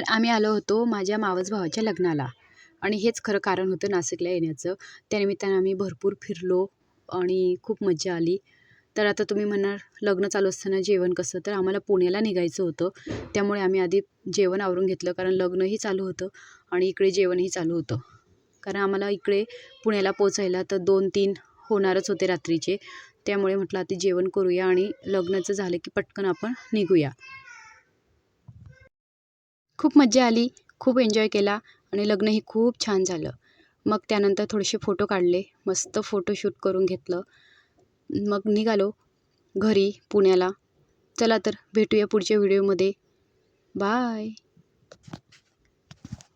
आम्ही आलो होतो माझ्या मावस भावाच्या लग्नाला आणि हेच खरं कारण होतं नाशिकला येण्याचं. त्यानिमित्तानं आम्ही भरपूर फिरलो आणि खूप मज्जा आली. तर आता तुम्ही म्हणणार लग्न चालू असताना जेवण कसं? तर आम्हाला पुण्याला निघायचं होतं. त्यामुळे आम्ही आधी जेवण आवरून घेतलं कारण लग्नही चालू होतं आणि इकडे जेवणही चालू होतं. कारण आम्हाला इकडे पुण्याला पोचायला तर 2-3 होणारच होते रात्रीचे. त्यामुळे म्हटलं आधी जेवण करूया आणि लग्नाचं झालं की पटकन आपण निघूया. खूप मज्जा आली, खूप एन्जॉय केला आणि लग्नही खूप छान झालं. मग त्यानंतर थोडेसे फोटो काढले, मस्त फोटोशूट करून घेतलं. मग निघालो घरी पुण्याला. चला तर भेटूया पुढच्या व्हिडिओमध्ये. बाय.